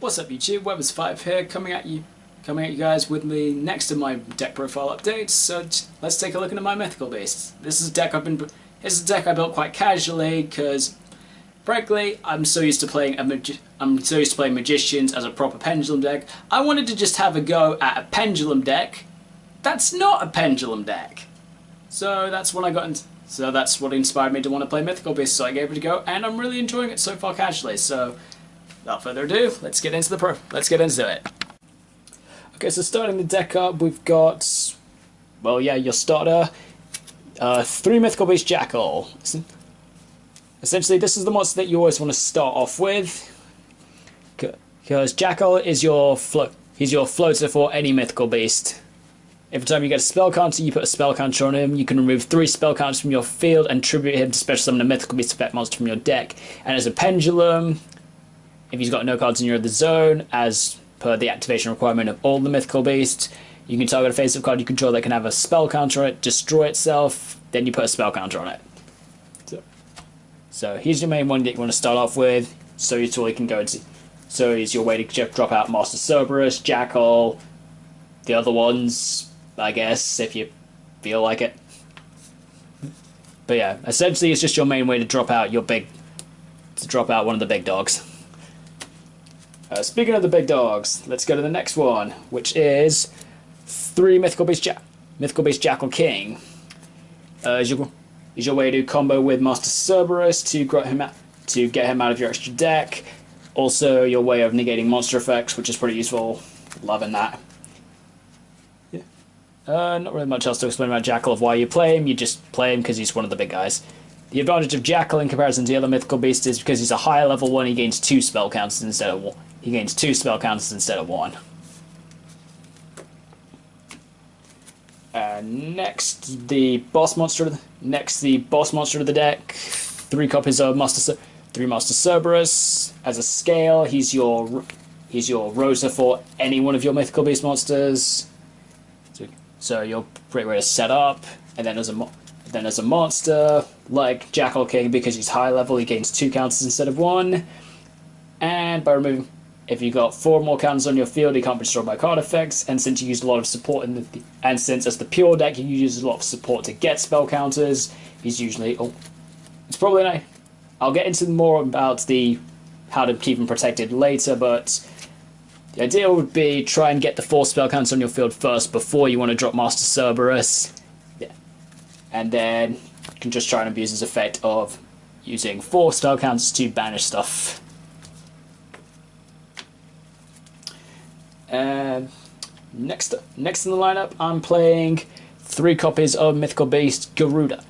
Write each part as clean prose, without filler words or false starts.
What's up YouTube, Webbers5 here, coming at you guys with me next to my deck profile update. So let's take a look into my Mythical beasts. This is a deck I built quite casually because, frankly, I'm so used to playing magicians as a proper pendulum deck. I wanted to just have a go at a pendulum deck. That's not a pendulum deck. So that's when I got into. So that's what inspired me to want to play Mythical beasts. So I gave it a go, and I'm really enjoying it so far casually. So, without further ado, let's get into it. Okay, so starting the deck up, we've got, well, yeah, your starter, 3 Mythical Beast Jackal. Essentially, this is the monster that you always want to start off with, because Jackal is he's your floater for any Mythical Beast. Every time you get a spell counter, you put a spell counter on him. You can remove 3 spell counters from your field and tribute him to special summon a Mythical Beast effect monster from your deck. And as a pendulum, if he's got no cards in your other zone, as per the activation requirement of all the Mythical Beasts, you can target a face-up card you control that can have a spell counter on it, destroy itself, then you put a spell counter on it. So here's your main one that you want to start off with. So it's all you can go into. So he's your way to drop out Master Cerberus, Jackal, the other ones, I guess, if you feel like it. But yeah, essentially it's just your main way to drop out one of the big dogs. Speaking of the big dogs, let's go to the next one, which is 3 Mythical Beast Jackal King. Is your way to combo with Master Cerberus to get him out of your extra deck. Also, your way of negating monster effects, which is pretty useful. Loving that. Yeah. Not really much else to explain about Jackal of why you play him. You just play him because he's one of the big guys. The advantage of Jackal in comparison to the other Mythical Beasts is because he's a higher level one, he gains 2 spell counters instead of 1. He gains 2 spell counters instead of 1. Next, the boss monster of the deck. 3 copies of Master Cerberus. As a scale, he's your roser for any one of your Mythical Beast monsters. So you're pretty ready to set up, and then as a monster, like Jackal King, because he's high level, he gains 2 counters instead of 1. And by removing, if you got 4 more counters on your field, he can't be destroyed by card effects. And since you used a lot of support and since as the pure deck you use a lot of support to get spell counters, he's usually it's probably nice. I'll get into more about how to keep him protected later, but the idea would be try and get the 4 spell counters on your field first before you want to drop Master Cerberus. Yeah. And then you can just try and abuse his effect of using 4 spell counters to banish stuff. Next in the lineup, I'm playing 3 copies of Mythical Beast Garuda.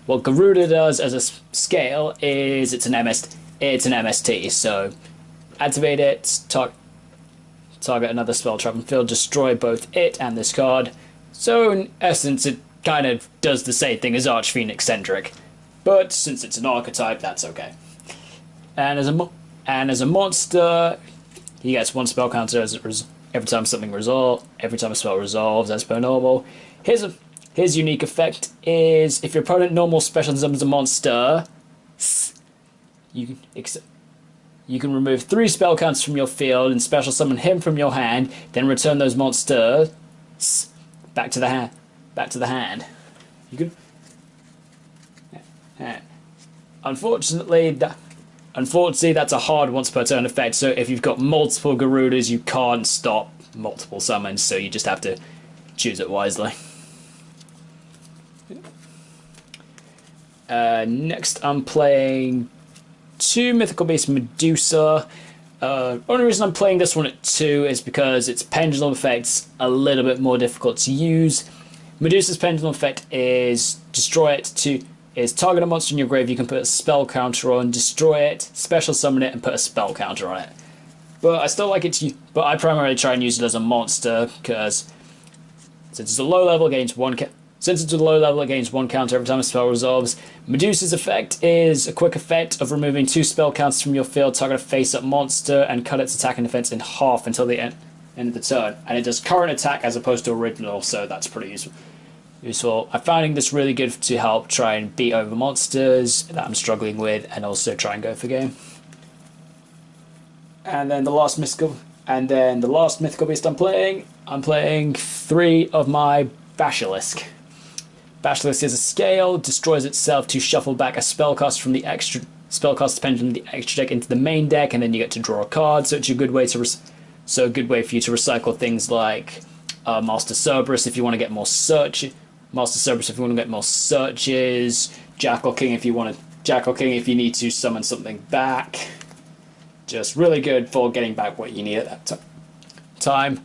What Garuda does as a scale is it's an MST. So activate it, target another spell trap and field, destroy both it and this card. So in essence, it kind of does the same thing as Archphoenix Centric, but since it's an archetype, that's okay. And as a monster, he gets 1 spell counter every time a spell resolves as per normal. His unique effect is if your opponent normal special summons a monster, you can remove 3 spell counters from your field and special summon him from your hand, then return those monsters back to the hand. You can. Unfortunately, that's a hard once per turn effect, so if you've got multiple Garudas, you can't stop multiple summons, so you just have to choose it wisely. Next, I'm playing 2 Mythical Beast Medusa. Only reason I'm playing this one at 2 is because its pendulum effect's a little bit more difficult to use. Medusa's pendulum effect is target a monster in your grave you can put a spell counter on, destroy it, special summon it, and put a spell counter on it. But I still like it but I primarily try and use it as a monster, because since it's a low level against 1 counter every time a spell resolves. Medusa's effect is a quick effect of removing 2 spell counters from your field, target a face-up monster, and cut its attack and defense in half until the end of the turn. And it does current attack as opposed to original, so that's pretty useful. I'm finding this really good to help try and beat over monsters that I'm struggling with, and also try and go for game. And then the last mythical beast I'm playing 3 of my Basilisk. Basilisk is a scale, destroys itself to shuffle back a spellcast from the extra spellcast pendulum from the extra deck into the main deck, and then you get to draw a card. So it's a good way for you to recycle things like Master Cerberus if you want to get more searches, Jackal King if you need to summon something back. Just really good for getting back what you need at that time.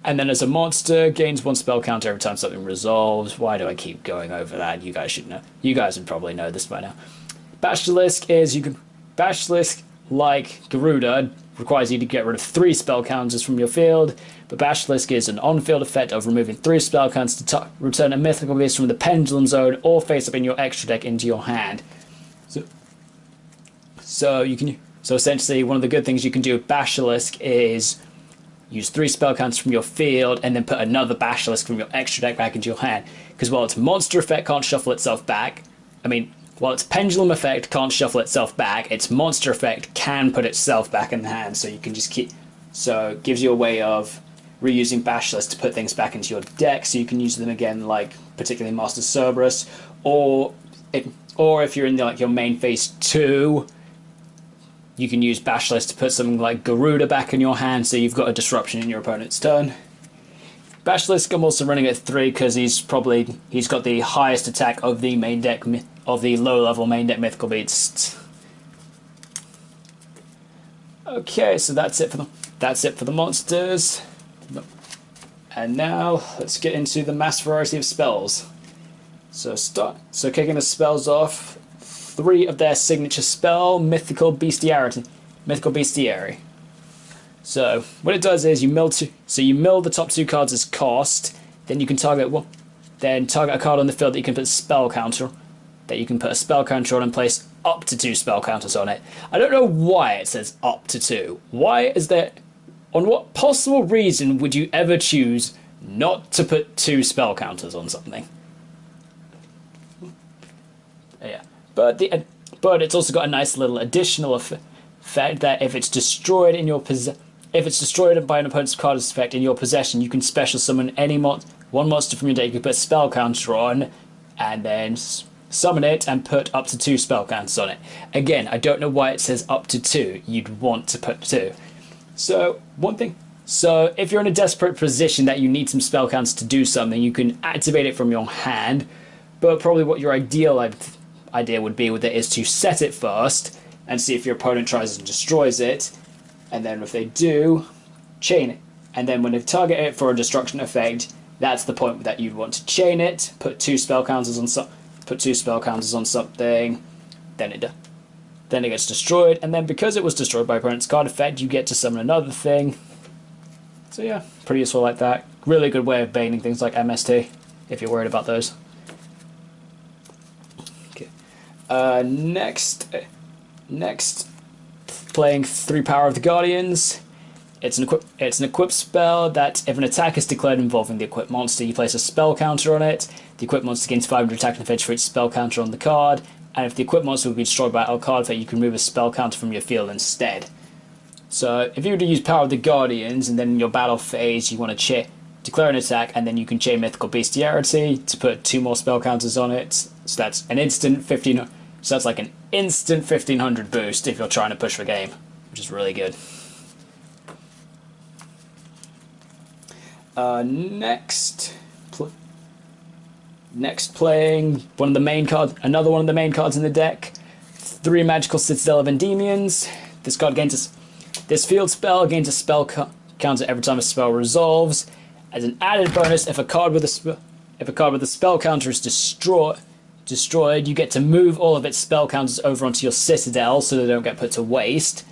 And then as a monster, gains 1 spell counter every time something resolves. Why do I keep going over that? You guys should know. You guys would probably know this by now. Basilisk, like Garuda, requires you to get rid of 3 spell counters from your field. But Basilisk is an on-field effect of removing 3 spell counters to return a mythical beast from the pendulum zone or face up in your extra deck into your hand. So essentially, one of the good things you can do with Basilisk is use 3 spell counters from your field and then put another Basilisk from your extra deck back into your hand. Because while its monster effect can't shuffle itself back, while its pendulum effect can't shuffle itself back, its monster effect can put itself back in the hand. So you can just so it gives you a way of reusing Basilisk to put things back into your deck, so you can use them again, like particularly Master Cerberus, or if you're in your main phase 2. You can use Basilisk to put something like Garuda back in your hand, so you've got a disruption in your opponent's turn. Basilisk, I'm also running at 3 because he's got the highest attack of the main deck of the low-level main deck mythical beasts. Okay, so that's it for the monsters. And now let's get into the mass variety of spells. So kicking the spells off. 3 of their signature spell, Mythical Bestiary. So what it does is you mill the top 2 cards as cost. Then you can target a card on the field that you can put a spell counter on and place up to 2 spell counters on it. I don't know why it says up to 2. Why is there? On what possible reason would you ever choose not to put 2 spell counters on something? Yeah. But it's also got a nice little additional effect that if it's destroyed by an opponent's card's effect in your possession, you can special summon one monster from your deck you can put a spell counter on, and then summon it and put up to 2 spell counters on it. Again, I don't know why it says up to 2. You'd want to put 2. So if you're in a desperate position that you need some spell counters to do something, you can activate it from your hand. But probably what your ideal idea would be with it is to set it first and see if your opponent tries and destroys it, and then if they do, chain it, and then when they target it for a destruction effect, that's the point that you'd want to chain it, put 2 spell counters on something, then it gets destroyed, and then because it was destroyed by opponent's card effect, you get to summon another thing. So yeah, pretty useful like that. Really good way of baiting things like MST if you're worried about those. Next, playing 3 Power of the Guardians. It's an equipped spell that if an attack is declared involving the equipped monster, you place a spell counter on it. The equipped monster gains 500 attack and defense for each spell counter on the card, and if the equipped monster would be destroyed by a card effect, you can remove a spell counter from your field instead. So if you were to use Power of the Guardians, and then in your battle phase you want to declare an attack, and then you can chain Mythical Bestiarity to put 2 more spell counters on it. So that's an instant 1500. So that's like an instant 1500 boost if you're trying to push the game, which is really good. Next playing another one of the main cards in the deck. 3 Magical Citadel of Endymions. This field spell gains a spell counter every time a spell resolves. As an added bonus, if a card with a spell counter is destroyed, you get to move all of its spell counters over onto your Citadel so they don't get put to waste.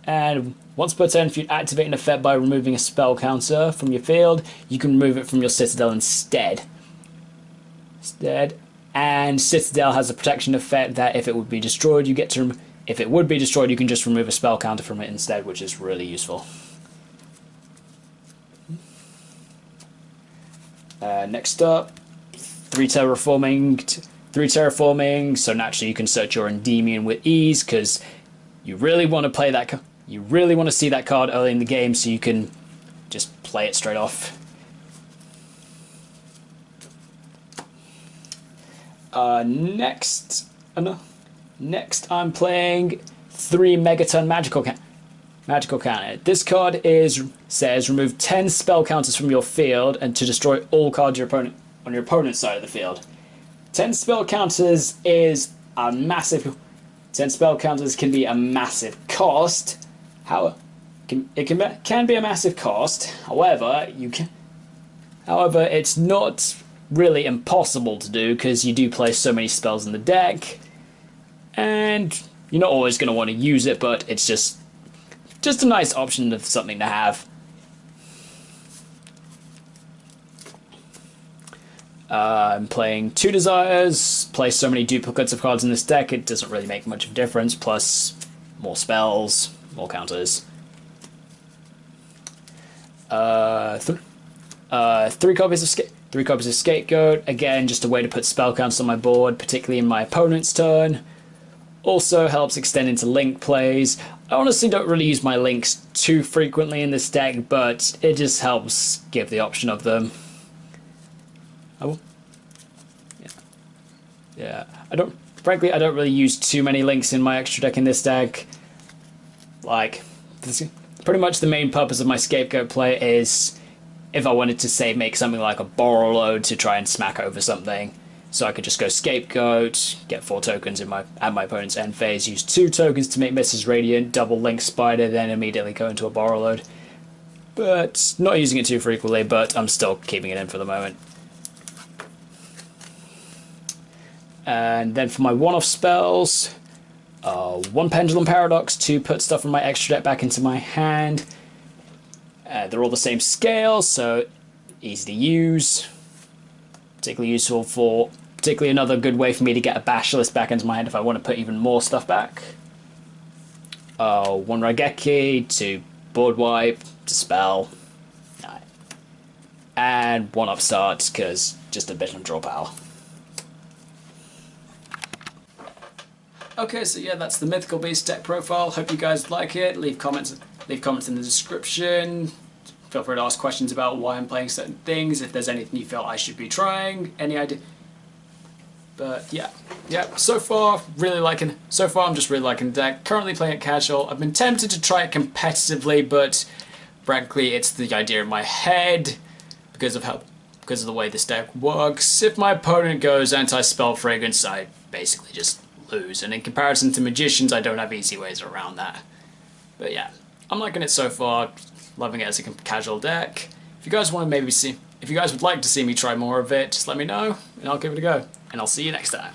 And once per turn, if you activate an effect by removing a spell counter from your field, you can remove it from your Citadel instead. And Citadel has a protection effect that if it would be destroyed, you can just remove a spell counter from it instead, which is really useful. Next up, 3 terraforming. So naturally you can search your Endymion with ease, because you really want to play that. You really want to see that card early in the game so you can just play it straight off. Next I'm playing 3 Megaton Magical Cannon. This card says remove 10 spell counters from your field and to destroy all cards on your opponent's side of the field. 10 spell counters is a massive. 10 spell counters can be a massive cost. It can be a massive cost. However, it's not really impossible to do because you do play so many spells in the deck, and you're not always going to want to use it, but it's just a nice option of something to have. I'm playing 2 Desires, play so many duplicates of cards in this deck, it doesn't really make much of a difference, plus more spells, more counters. 3 copies of Scapegoat, again just a way to put spell counters on my board, particularly in my opponent's turn. Also helps extend into link plays. I honestly don't really use my links too frequently in this deck, but it just helps give the option of them. Yeah. Frankly, I don't really use too many links in my extra deck in this deck. Like, pretty much the main purpose of my Scapegoat play is if I wanted to, say, make something like a Borrow Load to try and smack over something. So I could just go Scapegoat, get 4 tokens at my opponent's end phase, use 2 tokens to make Mrs. Radiant, double Link Spider, then immediately go into a Borrow Load. But not using it too frequently, but I'm still keeping it in for the moment. And then for my one-off spells, 1 Pendulum Paradox to put stuff from my extra deck back into my hand. They're all the same scale, so easy to use. Particularly another good way for me to get a Basilisk back into my hand if I want to put even more stuff back. 1 Raigeki to board wipe, to spell. And 1 Upstart, because just a bit of draw power. Okay, so yeah, that's the Mythical Beast deck profile. Hope you guys like it. Leave comments in the description. Feel free to ask questions about why I'm playing certain things, if there's anything you feel I should be trying, any idea. But yeah, so far I'm just really liking the deck. Currently playing it casual. I've been tempted to try it competitively, but frankly it's the idea in my head because of the way this deck works. If my opponent goes anti-spell fragrance, I basically just lose, and in comparison to Magicians I don't have easy ways around that. But yeah, I'm liking it so far, loving it as a casual deck. If you guys would like to see me try more of it, just let me know and I'll give it a go. And I'll see you next time.